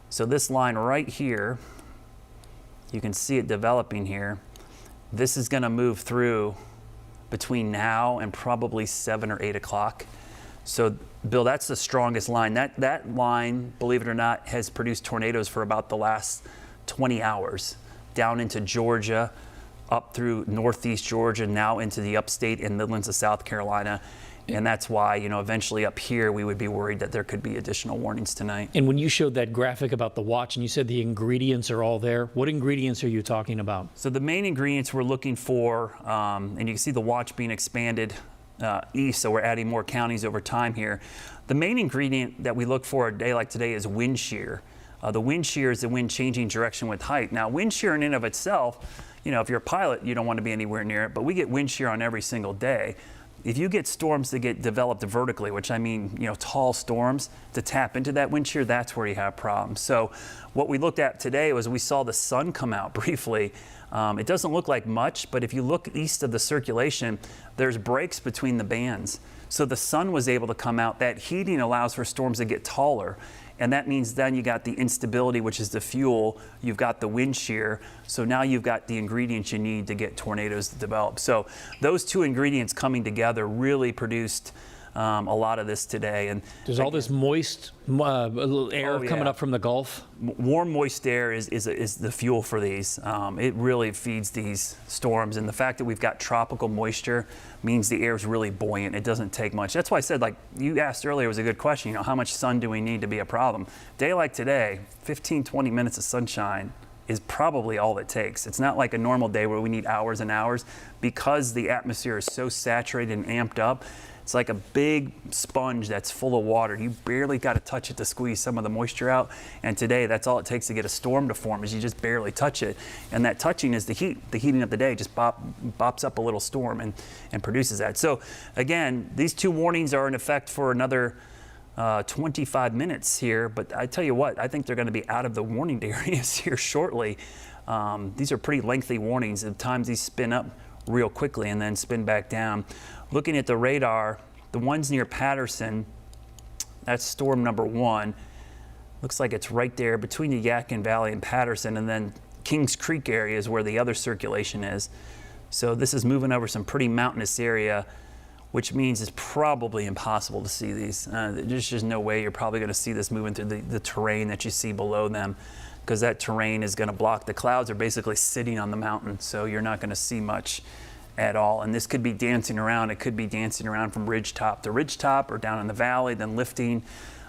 So this line right here, you can see it developing here. This is going to move through between now and probably 7 or 8 o'clock. So, Bill, that's the strongest line. That line, believe it or not, has produced tornadoes for about the last 20 hours, down into Georgia, up through northeast Georgia, now into the upstate and Midlands of South Carolina. And that's why, you know, eventually up here we would be worried that there could be additional warnings tonight. And when you showed that graphic about the watch and you said the ingredients are all there, what ingredients are you talking about? So the main ingredients we're looking for, and you can see the watch being expanded east, so we're adding more counties over time here. The main ingredient that we look for a day like today is wind shear. The wind shear is the wind changing direction with height. Now, wind shear in and of itself, you know, if you're a pilot, you don't want to be anywhere near it, but we get wind shear on every single day. If you get storms that get developed vertically, which I mean, you know, tall storms, to tap into that wind shear, that's where you have problems. So what we looked at today was we saw the sun come out briefly. It doesn't look like much, but if you look east of the circulation, there's breaks between the bands. So the sun was able to come out. That heating allows for storms to get taller. And that means then you got the instability, which is the fuel. You've got the wind shear. So now you've got the ingredients you need to get tornadoes to develop. So those 2 ingredients coming together really produced a lot of this today. And there's all this moist air coming up from the Gulf. Warm, moist air is the fuel for these. It really feeds these storms, and the fact that we've got tropical moisture means the air is really buoyant. It doesn't take much. That's why I said, like you asked earlier, was a good question. You know, how much sun do we need to be a problem? Day like today, 15, 20 minutes of sunshine is probably all it takes. It's not like a normal day where we need hours and hours. Because the atmosphere is so saturated and amped up, It's like a big sponge that's full of water. You barely got to touch it to squeeze some of the moisture out. And today, that's all it takes to get a storm to form, is you just barely touch it. And that touching is the heat. The heating of the day just bops up a little storm and produces that. So again, these 2 warnings are in effect for another 25 minutes here. But I tell you what, I think they're going to be out of the warning areas here shortly. These are pretty lengthy warnings. At times these spin up real quickly and then spin back down. Looking at the radar, the ones near Patterson, that's storm number 1. Looks like it's right there between the Yadkin Valley and Patterson, and then Kings Creek area is where the other circulation is. So this is moving over some pretty mountainous area, which means it's probably impossible to see these. There's just no way you're probably going to see this moving through the terrain that you see below them, because that terrain is going to block. The clouds are basically sitting on the mountain, so you're not going to see much at all. And this could be dancing around. It could be dancing around from ridge top to ridge top, or down in the valley, then lifting.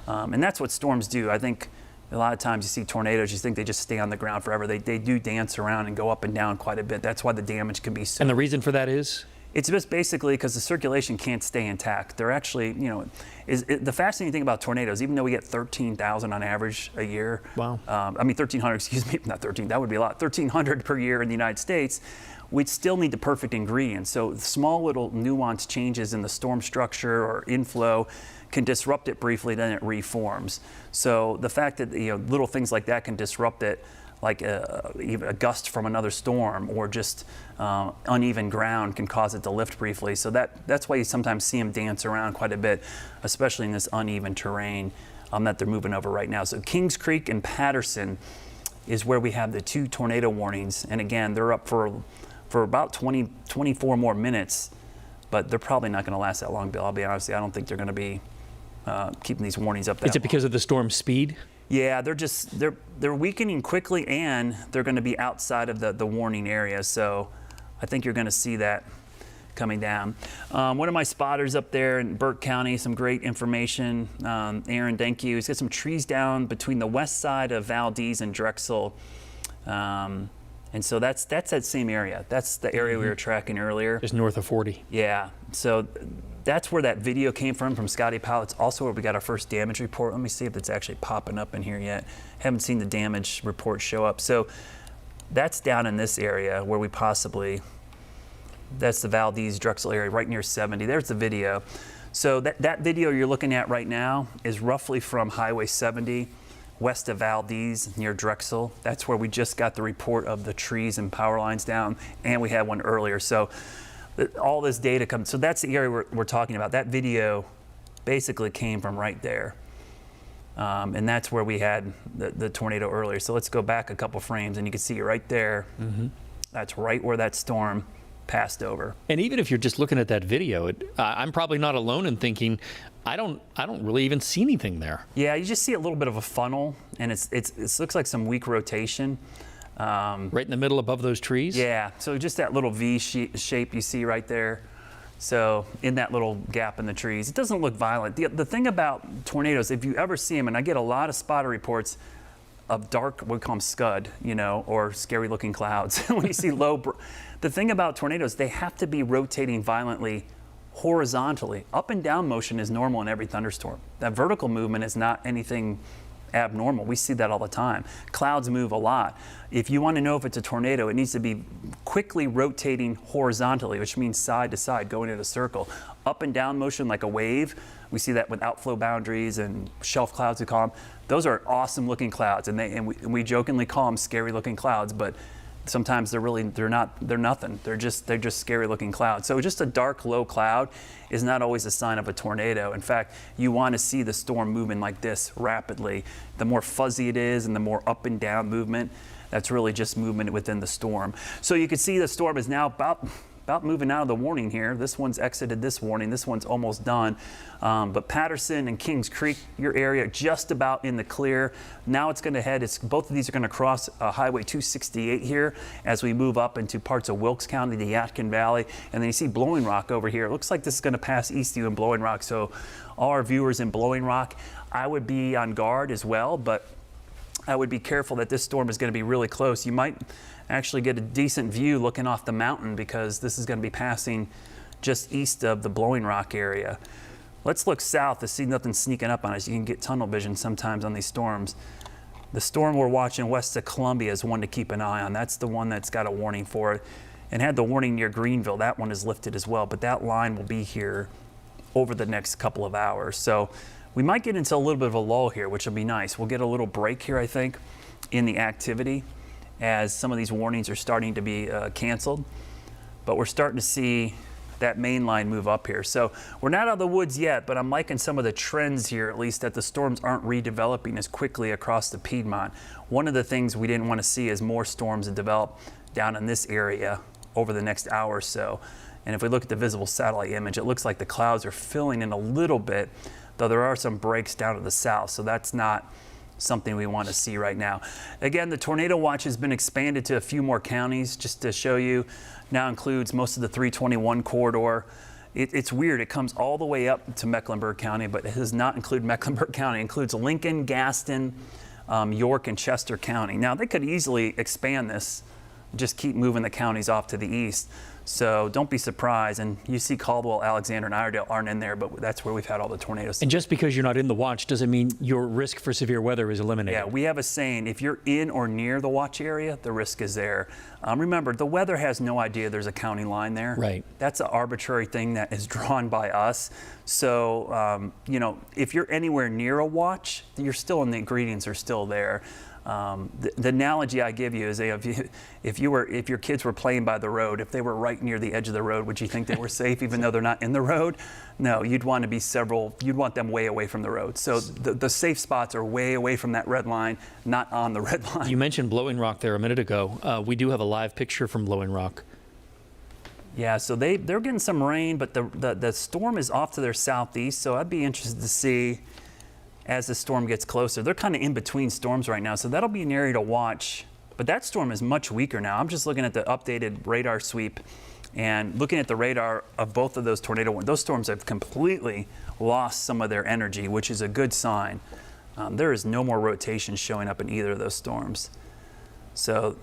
And that's what storms do. I think a lot of times you see tornadoes, you think they just stay on the ground forever. They do dance around and go up and down quite a bit. That's why the damage can be so. And the reason for that is? It's just basically because the circulation can't stay intact. They're actually, the fascinating thing about tornadoes, even though we get 13,000 on average a year. Wow. 1,300, excuse me, not 13, that would be a lot. 1,300 per year in the United States. We'd still need the perfect ingredient. So small little nuanced changes in the storm structure or inflow can disrupt it briefly, then it reforms. So the fact that little things like that can disrupt it, like even a gust from another storm, or just uneven ground can cause it to lift briefly. So that's why you sometimes see them dance around quite a bit, especially in this uneven terrain that they're moving over right now. So Kings Creek and Patterson is where we have the 2 tornado warnings. And again, they're up for about 24 more minutes, but they're probably not going to last that long, Bill. I'll be honest, I don't think they're going to be keeping these warnings up that long. Is it because of the storm speed? Yeah, they're weakening quickly, and they're going to be outside of the warning area. So I think you're going to see that coming down. One of my spotters up there in Burke County, some great information. Aaron, thank you. He's got some trees down between the west side of Valdez and Drexel. And so that's that same area. That's the area we were tracking earlier. Just north of 40. Yeah. So that's where that video came from Scotty Powell. It's also where we got our first damage report. Let me see if it's actually popping up in here yet. Haven't seen the damage report show up. So that's down in this area where we possibly, that's the Valdez Drexel area right near 70. There's the video. So that video you're looking at right now is roughly from Highway 70 west of Valdez near Drexel. That's where we just got the report of the trees and power lines down, and we had one earlier. So all this data comes, so that's the area we're talking about. That video basically came from right there. And that's where we had the tornado earlier. So let's go back a couple frames, and you can see right there. That's right where that storm passed over. And even if you're just looking at that video, I'm probably not alone in thinking, I don't really even see anything there. Yeah, you just see a little bit of a funnel, and it looks like some weak rotation. Right in the middle above those trees? Yeah, so just that little V shape you see right there. So in that little gap in the trees, it doesn't look violent. The thing about tornadoes, if you ever see them, and I get a lot of spotter reports of dark, we call them scud, or scary looking clouds. When you see the thing about tornadoes, they have to be rotating violently horizontally. Up and down motion is normal in every thunderstorm. That vertical movement is not anything abnormal. We see that all the time. Clouds move a lot. If you want to know if it's a tornado, it needs to be quickly rotating horizontally, which means side to side, going in a circle. Up and down motion like a wave. We see that with outflow boundaries and shelf clouds, we call them. Those are awesome looking clouds, and we jokingly call them scary looking clouds, but sometimes they're nothing. They're just scary looking clouds. So just a dark low cloud is not always a sign of a tornado. In fact, you want to see the storm moving like this rapidly. The more fuzzy it is and the more up and down movement, that's really just movement within the storm. So you can see the storm is now about moving out of the warning here. This one's exited this warning. This one's almost done. But Patterson and Kings Creek, your area, just about in the clear. Now it's going to head, both of these are going to cross Highway 268 here as we move up into parts of Wilkes County, the Yadkin Valley. And then you see Blowing Rock over here. It looks like this is going to pass east of you in Blowing Rock. So all our viewers in Blowing Rock, I would be on guard as well, but I would be careful that this storm is going to be really close. You might actually get a decent view looking off the mountain because this is going to be passing just east of the Blowing Rock area. Let's look south to see nothing sneaking up on us. You can get tunnel vision sometimes on these storms. The storm we're watching west of Columbia is one to keep an eye on. That's the one that's got a warning for it and had the warning near Greenville. That one is lifted as well, but that line will be here over the next couple of hours. So we might get into a little bit of a lull here, which will be nice. We'll get a little break here, I think, in the activity as some of these warnings are starting to be canceled. But we're starting to see that main line move up here. So we're not out of the woods yet, but I'm liking some of the trends here, at least, that the storms aren't redeveloping as quickly across the Piedmont. One of the things we didn't want to see is more storms develop down in this area over the next hour or so. And if we look at the visible satellite image, it looks like the clouds are filling in a little bit, though there are some breaks down to the south. So that's not something we want to see right now. Again, the tornado watch has been expanded to a few more counties, just to show you. Now includes most of the 321 corridor. It's weird. It comes all the way up to Mecklenburg County, but it does not include Mecklenburg County. It includes Lincoln, Gaston, York, and Chester County. Now, they could easily expand this, just keep moving the counties off to the east. So don't be surprised. And you see Caldwell, Alexander, and Iredell aren't in there, but that's where we've had all the tornadoes. And just because you're not in the watch doesn't mean your risk for severe weather is eliminated. Yeah, we have a saying, if you're in or near the watch area, the risk is there. Remember, the weather has no idea there's a county line there. Right. That's an arbitrary thing that is drawn by us. So, if you're anywhere near a watch, you're still in the ingredients are still there. The analogy I give you is if your kids were playing by the road, if they were right near the edge of the road, would you think they were safe even though they're not in the road? No, you'd want them way away from the road. So the safe spots are way away from that red line, not on the red line. You mentioned Blowing Rock there a minute ago. We do have a live picture from Blowing Rock. Yeah, so they're getting some rain, but the storm is off to their southeast, so I'd be interested to see as the storm gets closer. They're kind of in between storms right now, so that'll be an area to watch. But that storm is much weaker now. I'm just looking at the updated radar sweep and looking at the radar of both of those those storms have completely lost some of their energy, which is a good sign. There is no more rotation showing up in either of those storms. So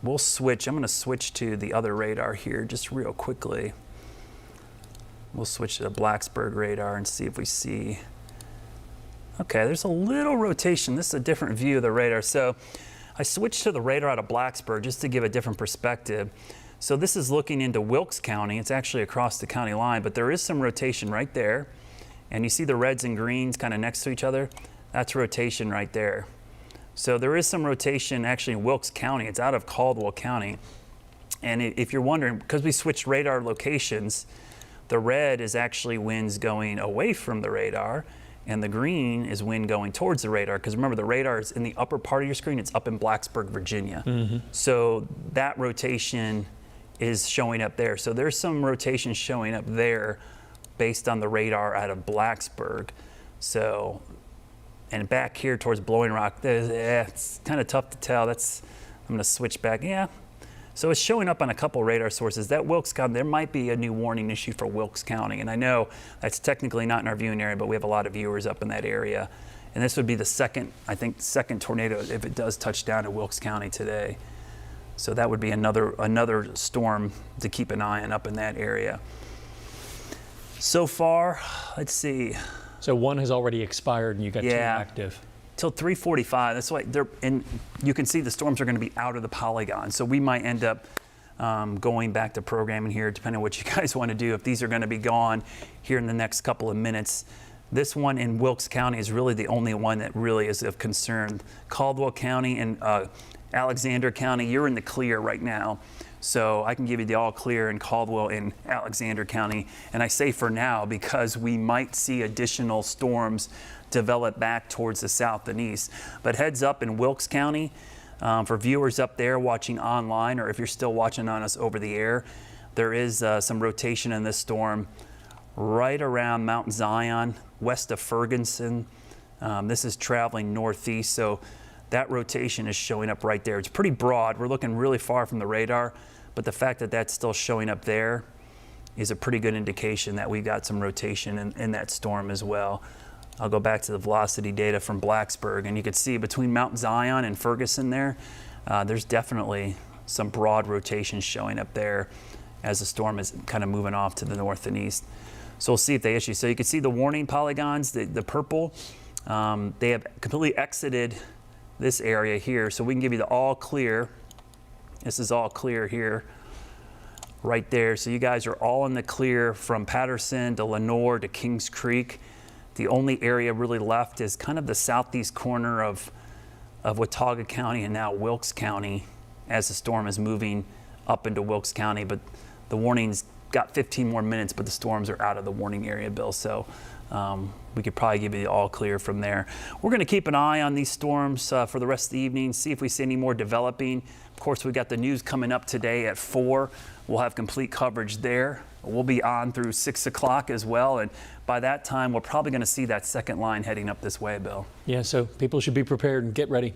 we'll switch. I'm going to switch to the other radar here just real quickly. We'll switch to the Blacksburg radar and see if we see. Okay, there's a little rotation. This is a different view of the radar. So I switched to the radar out of Blacksburg just to give a different perspective. So this is looking into Wilkes County. It's actually across the county line, but there is some rotation right there. And you see the reds and greens kind of next to each other? That's rotation right there. So there is some rotation actually in Wilkes County. It's out of Caldwell County. And if you're wondering, because we switched radar locations, the red is actually winds going away from the radar, and the green is wind going towards the radar, because remember, the radar is in the upper part of your screen. It's up in Blacksburg, Virginia. Mm-hmm. So that rotation is showing up there. So there's some rotation showing up there based on the radar out of Blacksburg. So, and back here towards Blowing Rock, it's kind of tough to tell. I'm going to switch back. Yeah. So it's showing up on a couple radar sources. That Wilkes County, there might be a new warning issue for Wilkes County. And I know that's technically not in our viewing area, but we have a lot of viewers up in that area. And this would be the second tornado if it does touch down in Wilkes County today. So that would be another storm to keep an eye on up in that area. So far, let's see. So one has already expired and you got two active. Till 3:45. That's why and you can see the storms are going to be out of the polygon. So we might end up going back to programming here, depending on what you guys want to do. If these are going to be gone here in the next couple of minutes, this one in Wilkes County is really the only one that really is of concern. Caldwell County and Alexander County, you're in the clear right now. So I can give you the all clear in Caldwell and Alexander County. And I say for now because we might see additional storms develop back towards the south and east. But heads up in Wilkes County, for viewers up there watching online, or if you're still watching on us over the air, there is some rotation in this storm right around Mount Zion, west of Ferguson. This is traveling northeast, so that rotation is showing up right there. It's pretty broad. We're looking really far from the radar, but the fact that that's still showing up there is a pretty good indication that we've got some rotation in that storm as well. I'll go back to the velocity data from Blacksburg, and you can see between Mount Zion and Ferguson there's definitely some broad rotation showing up there as the storm is kind of moving off to the north and east. So we'll see if they issue. So you can see the warning polygons, the purple. They have completely exited this area here. So we can give you the all clear. This is all clear here, right there. So you guys are all in the clear from Patterson to Lenoir to Kings Creek. The only area really left is kind of the southeast corner of Watauga County and now Wilkes County as the storm is moving up into Wilkes County. But the warning's got 15 more minutes, but the storms are out of the warning area, Bill. So we could probably give you the all clear from there. We're going to keep an eye on these storms for the rest of the evening, see if we see any more developing. Of course, we've got the news coming up today at 4. We'll have complete coverage there. We'll be on through 6 o'clock as well. And by that time, we're probably going to see that second line heading up this way, Bill. Yeah, so people should be prepared and get ready.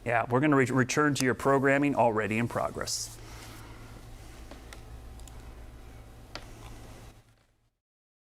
Yeah, we're going to return to your programming already in progress.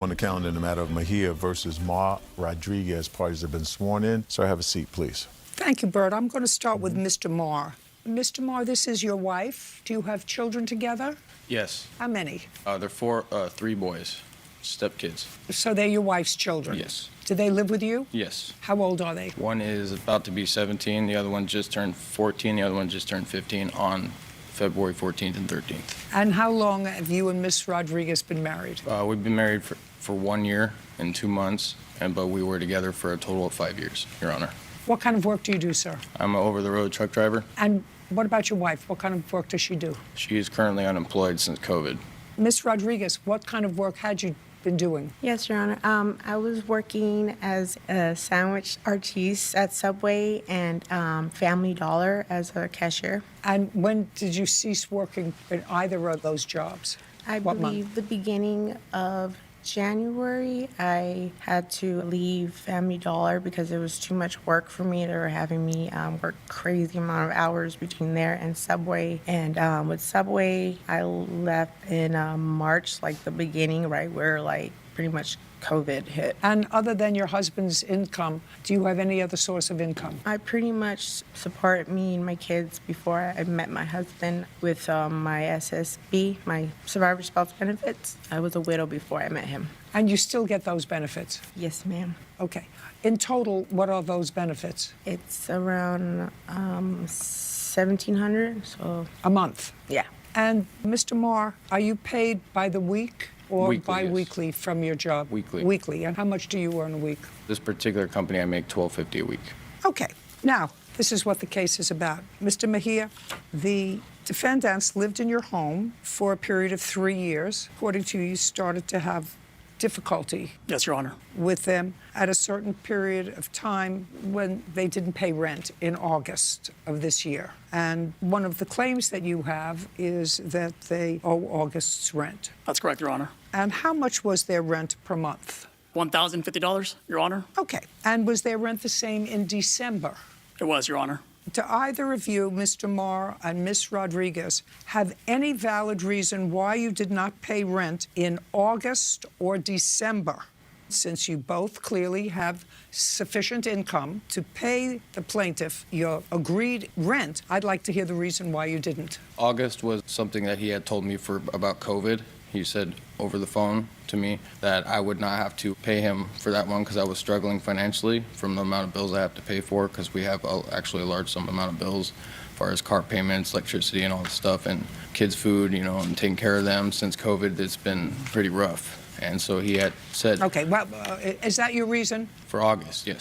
On the calendar in the matter of Mejia versus Mar Rodriguez, parties have been sworn in. Sir, have a seat, please. Thank you, Bert. I'm going to start with Mr. Marr. Mr. Marr, this is your wife. Do you have children together? Yes. How many? They're 3 boys, stepkids. So they're your wife's children? Yes. Do they live with you? Yes. How old are they? One is about to be 17. The other one just turned 14. The other one just turned 15 on February 14th and 13th. And how long have you and Miss Rodriguez been married? We've been married for 1 year and 2 months, but we were together for a total of 5 years, Your Honor. What kind of work do you do, sir? I'm an over-the-road truck driver. And what about your wife? What kind of work does she do? She is currently unemployed since COVID. Miss Rodriguez, what kind of work had you been doing? Yes, Your Honor. I was working as a sandwich artiste at Subway and Family Dollar as a cashier. And when did you cease working in either of those jobs? I What believe month? the beginning of January, I had to leave Family Dollar because it was too much work for me. They were having me work crazy amount of hours between there and Subway. And with Subway, I left in March, like the beginning, right where like pretty much COVID hit. And other than your husband's income, do you have any other source of income? I pretty much support me and my kids before I met my husband with my SSB, my survivor spouse benefits. I was a widow before I met him. And you still get those benefits? Yes, ma'am. Okay. In total, what are those benefits? It's around 1,700, so A month. yeah. And Mr. Marr, are you paid by the week or Weekly, yes. bi-weekly from your job? Weekly. Weekly. And how much do you earn a week? This particular company, I make $12.50 a week. Okay. Now, this is what the case is about. Mr. Mejia, the defendants lived in your home for a period of 3 years. According to you, you started to have difficulty Yes, Your Honor. with them at a certain period of time when they didn't pay rent in August of this year. And one of the claims that you have is that they owe August's rent. That's correct, Your Honor. And how much was their rent per month? $1,050, Your Honor. Okay. And was their rent the same in December? It was, Your Honor. Do either of you, Mr. Marr and Miss Rodriguez, have any valid reason why you did not pay rent in August or December? Since you both clearly have sufficient income to pay the plaintiff your agreed rent, I'd like to hear the reason why you didn't. August was something that he had told me about COVID. He said over the phone to me that I would not have to pay him for that one because I was struggling financially from the amount of bills I have to pay for, because we have actually a large amount of bills as far as car payments, electricity, and all that stuff, and kids' food, and taking care of them. Since COVID, it's been pretty rough. And so he had said Okay, well, is that your reason? for August, yes.